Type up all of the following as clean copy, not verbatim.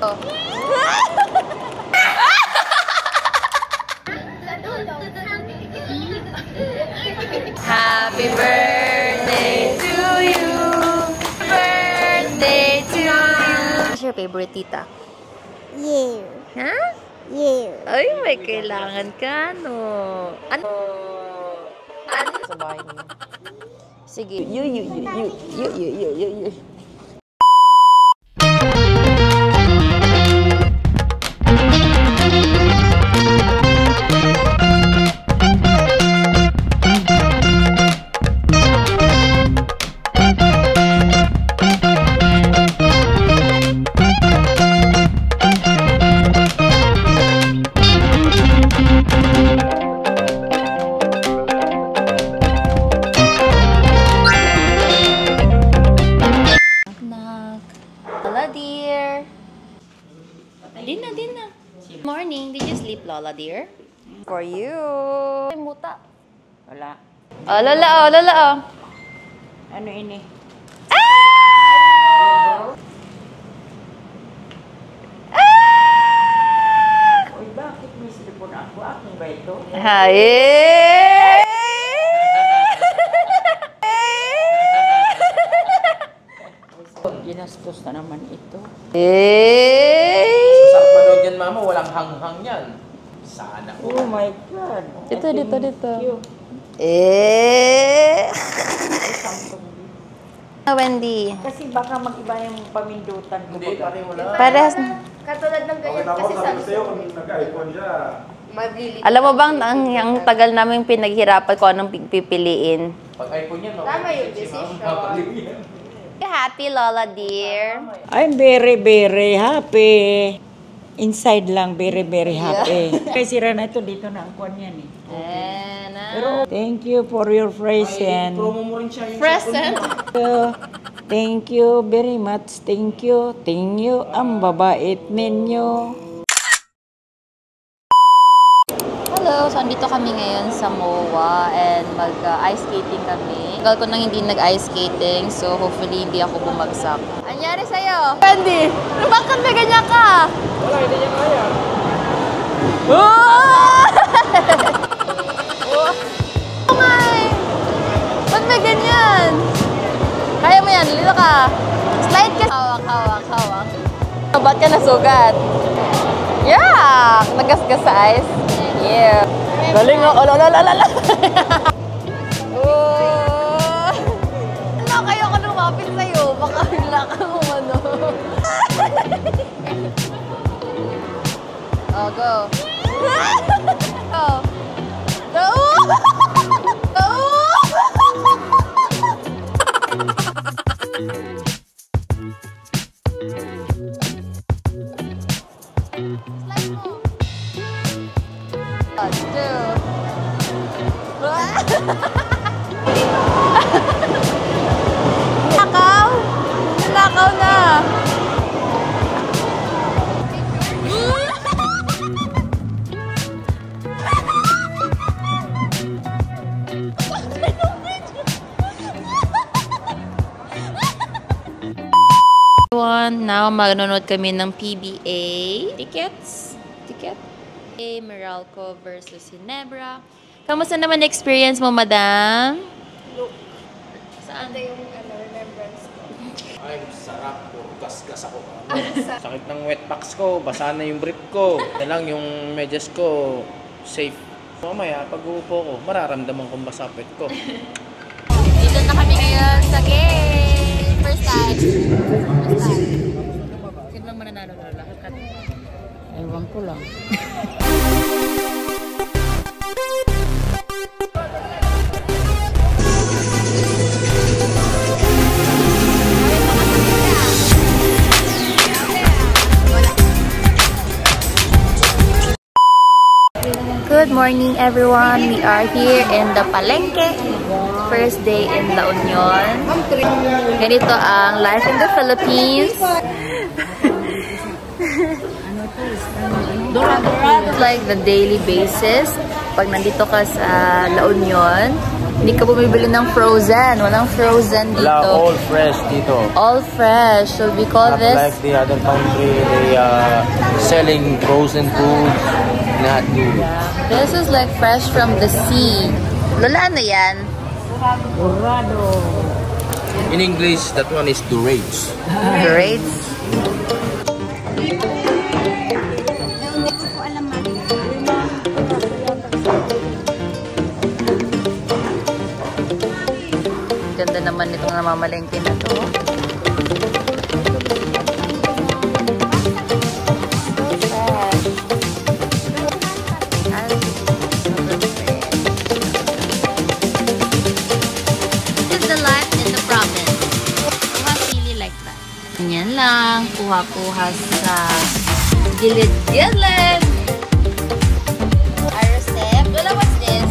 Oh. Happy birthday to you. Birthday to you. What's your favorite tita? You. Ha? You. Ay, may kailangan ka, no? Ano? Ano? Sa bahay niyo. Sige. You. Lola dear. Din na. Morning. Did you sleep, Lola dear? For you. Ay, muta. Wala. Oh, Lola. Ano ini? Uy, bakit may silipon ako? Aking ba ito? Hi. Ginastos na naman ito. Sa panood yan, mama, walang hanghang yan. Sana. Oh my God. Dito. You. Wendy. Kasi baka mag-iba yung pamindutan ko. Hindi, pare wala. Parehas. Katulad ng ganyan kasi sabi sa'yo kung nag-iPhone siya. Alam mo bang ang tagal namin pinaghirapan ko anong pipiliin? Pag iPhone yan, Tama yung decision. Happy, Lola dear. I'm very, very happy. Inside lang, very, very happy. Kasi sira na ito, dito na ang kuwan yan eh. Pero thank you for your present. Promo mo rin siya yung Present. Thank you very much. Thank you. Ang babait ninyo. Hello, so andito kami ngayon sa MOA and mag-ice skating kami. Tagal ko nang hindi nag-ice skating, so hopefully hindi ako bumagsak. Anyari sa'yo? Wendy, bakit may ganyan ka? Wala, hindi niya kaya. Oh my! Ba't may ganyan? Kaya mo yan, lito ka. Slide ka. Hawak. Ba't ka nasugat? Yeah! Nagasgas sa ice. Yeah. Galing ako. Lalalala. Ano, kayo ka lumapit sa'yo. Baka bigla ka ano. Oh, go. Go. Go. Go. Slide mo. 1, 2. Nakaw na. Now, manonood kami ng PBA ticket. Meralco versus Ginebra. Kamusta naman experience mo, madam? Look. Saan? Ito yung remembrance ko. Ay, sarap. Puro gas ako. Sakit ng wet packs ko. Basa na yung brief ko. Yan lang yung medyas ko. Safe. Mamaya, pag uupo ko, mararamdaman kong basapit ko. Dito na kami ngayon sa game. First time. Sino bang mananalo na lahat? Ewan ko lang. Good morning everyone. We are here in the Palengke. First day in La Union. Ganito ang life in the Philippines. It's like the daily basis. Pag nandito ka sa La Union, Hindi ka bumibili ng frozen. Walang frozen dito. Wala, all fresh dito. All fresh. So we call Not this... like the other country, they selling frozen foods. Not good. This is like fresh from the sea. Lola, ano yan? Dorado. In English, that one is Dorades. Great. Ganda naman itong namamalengke na to. This is the life in the province. Really like that. Ganyan lang. Kuha-kuha sa gilid-gilid. Arosep. Lola, what's this?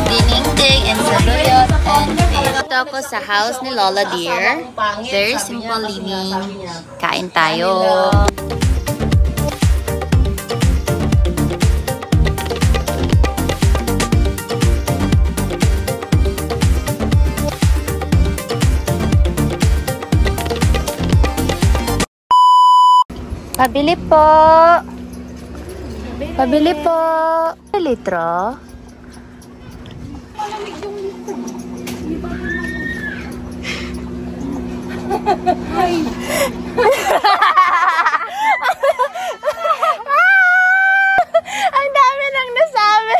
Dinengdeng and saluyot and fish. Ito ako sa house ni Lola dear. Very simple living. Kain tayo. Pabili po. Pabili po. Litro. Ang dami nang nasabi.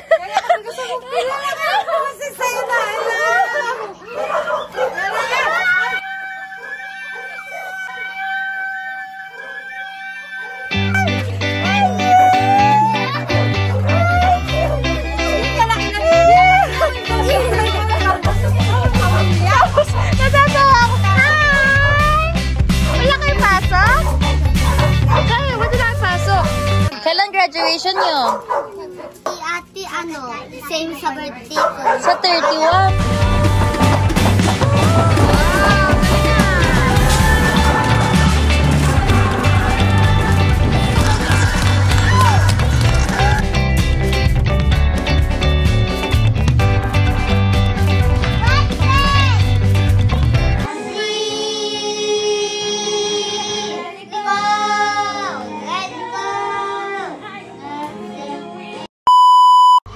Natatawa ako. Hi! Wala kayong pasok? Okay, wala kayong pasok. Kailan graduation nyo? Ate, same sa birthday ko. Sa 31.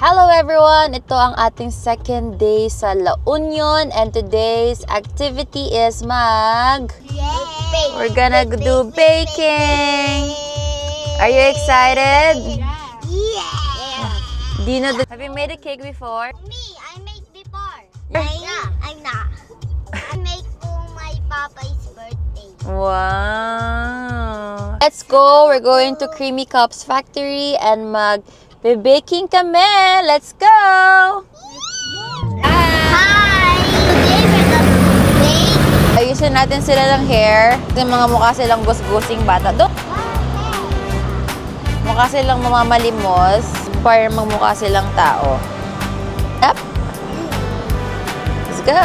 Hello everyone! Ito ang ating second day sa La Union and today's activity is we're gonna do baking! Are you excited? Yeah. Do you know have you made a cake before? Me, I made before. I'm not. I made for my papa's birthday. Wow! Let's go! We're going to Creamy Cups Factory and baking kami! Let's go! Hi! Today we're gonna bake. Ayusin natin sila ng hair. Kasi mga mukha silang gusgusing bata. Mukha silang mamamalimos. Para magmukha silang tao. Yep. Let's go!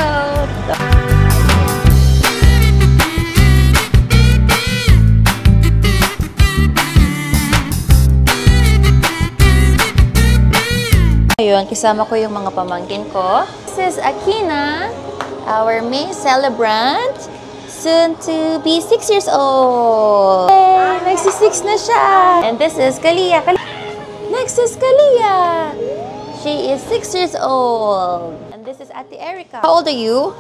Ayun, kasama ko yung mga pamangkin ko. This is Akina, our May celebrant, soon to be 6 years old. Yay! Nagsi-6 na siya. And this is Kalia. Next is Kalia. She is 6 years old. And this is Ate Erica. How old are you?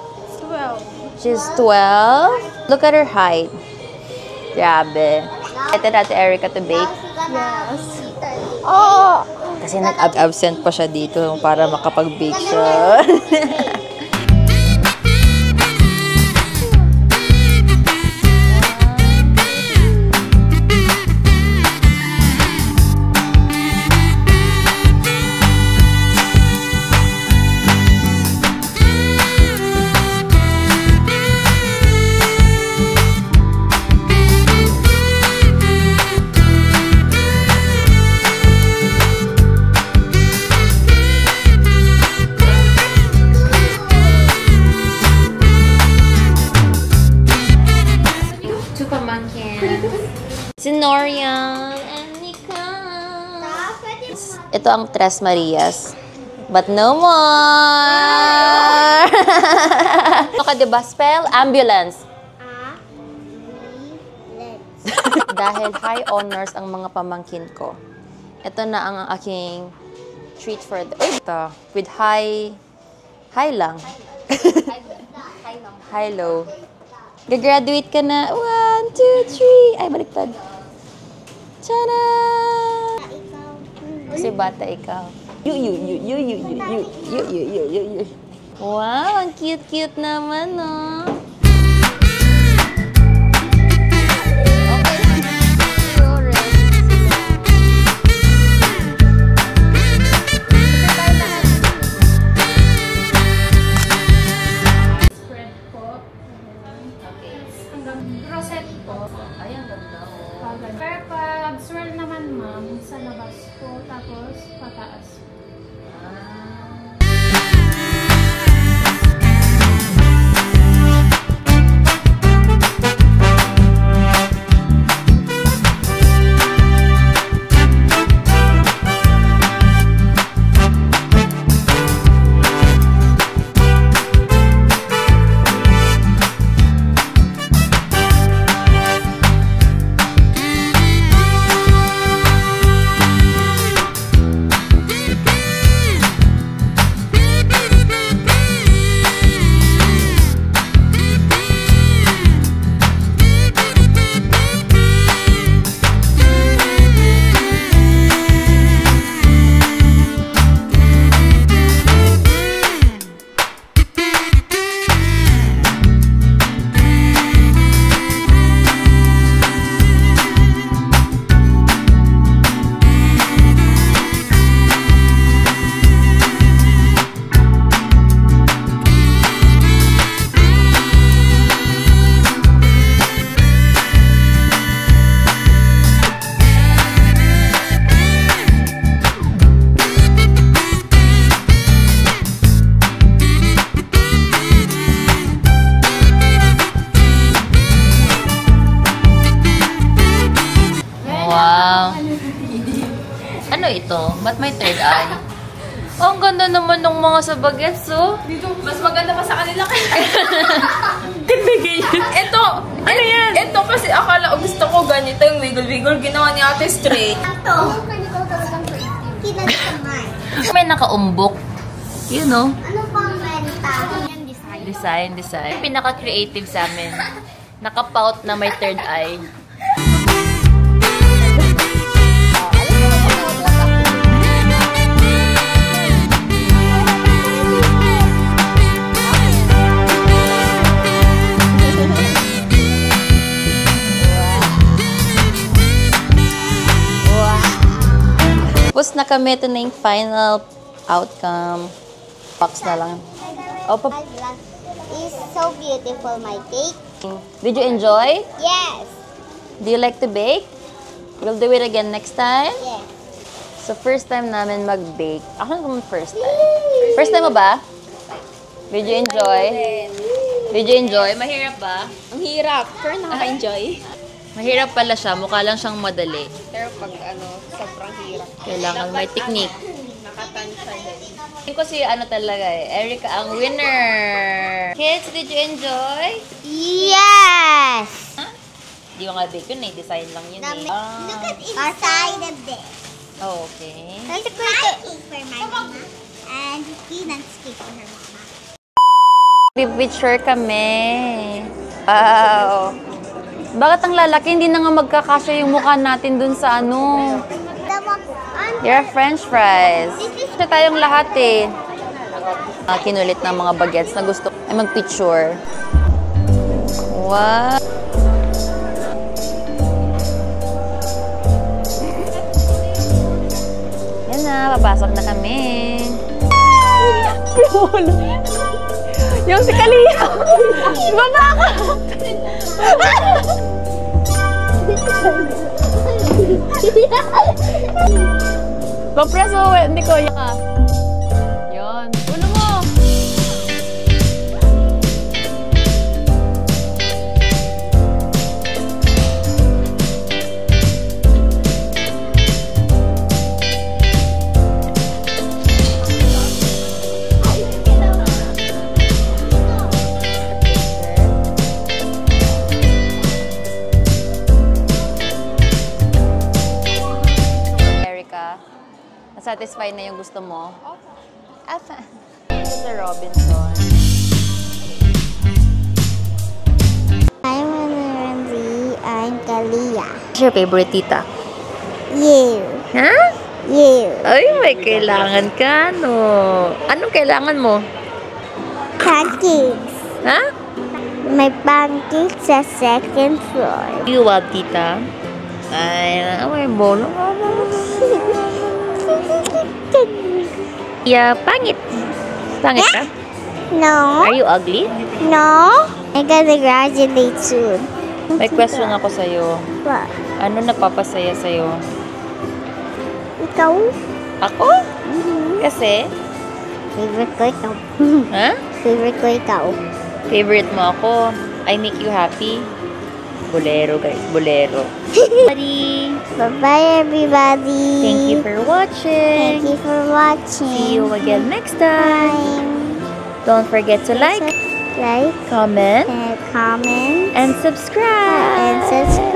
12. She's 12. Look at her height. Grabe. Ito na Ate Erica to bake. Yes. Oh! Kasi nag-absent pa siya dito para makapag-bake siya. Si Norian and Nika. Ito ang Tres Marias. But no more! Okay, diba? Spell ambulance. Dahil high honors ang mga pamangkin ko. Ito na ang aking treat for the... Ito, with high lang. High low. Gagraduate ka na. 1, 2, 3. Ay, baliktad. Tada! Kasi bata ikaw. Wow, ang cute-cute naman, no? Rosette po. Ay, ang ganda, oh. Pero pag swirl naman, ma'am, sa labas po, tapos pataas. Ano ito? Ba't may third eye? Oh, ang ganda naman ng mga sa bagets, oh. Mas maganda pa sa kanila kaya. Ganda ganyan. Ito, ano yan? Ito kasi akala ko gusto ko ganito yung wiggle-wiggle. Ginawa ni ate straight. Ito. Kinagsamay. May nakaumbok. You know? Ano pang renta? Yan, design. Design. Pinaka-creative sa amin. Nakapout na may third eye. Tapos na kami, ito na yung final outcome. Box na lang. Oh, It's so beautiful, my cake. did you enjoy? Yes. Do you like to bake? We'll do it again next time. Yes. So, first time namin mag-bake. Ako naman first time. First time mo ba? Did you enjoy? Did you enjoy? Mahirap ba? Ang hirap, pero nakaka-enjoy. Mahirap pala siya. Mukha lang siyang madali. Pero pag sobrang hirap. Kailangan may technique. Nakatansya din. Tingin ko si talaga Erica ang winner. Kids, did you enjoy? Yes. Di ko nga bake yun eh. Design lang yun eh. Look at inside of this. Oh, okay. There's a cake for my mama and peanuts cake for her mama. Picture kami. Wow. Bakit ang lalaki? Hindi na nga magkakasya yung mukha natin dun sa ano. You're French fries. Kasi tayong lahat eh. Kinulit ng mga bagets na gusto ay mag-picture. Wow. Yan na, papasok na kami. Yung si Kalia. Baba ka! Pag-press mo, hindi ko ka. Yun. Ulo mo! Satisfied na yung gusto mo? Opo. Mr. Robinson. I'm Randy. I'm Kalia. What's your favorite tita? You. Ha? You. Ay, may kailangan ka, no? Anong kailangan mo? Pancakes. Ha? My pancakes sa second floor. You love tita? Ay, may bolo. Yeah, pangit. Pangit ka? No. Are you ugly? No. I gotta graduate soon. May question ako sa'yo. What? Ano napapasaya sa'yo? Ikaw? Ako? Kasi? Favorite ko ikaw. Ha? Favorite ko ikaw. Favorite mo ako. I make you happy. Bolero, guys. Bolero. Buddy. Bye-bye, everybody. Thank you for watching. Thank you for watching. See you again next time. Bye. Don't forget to like, Like, comment, and comment, and subscribe. and subscribe.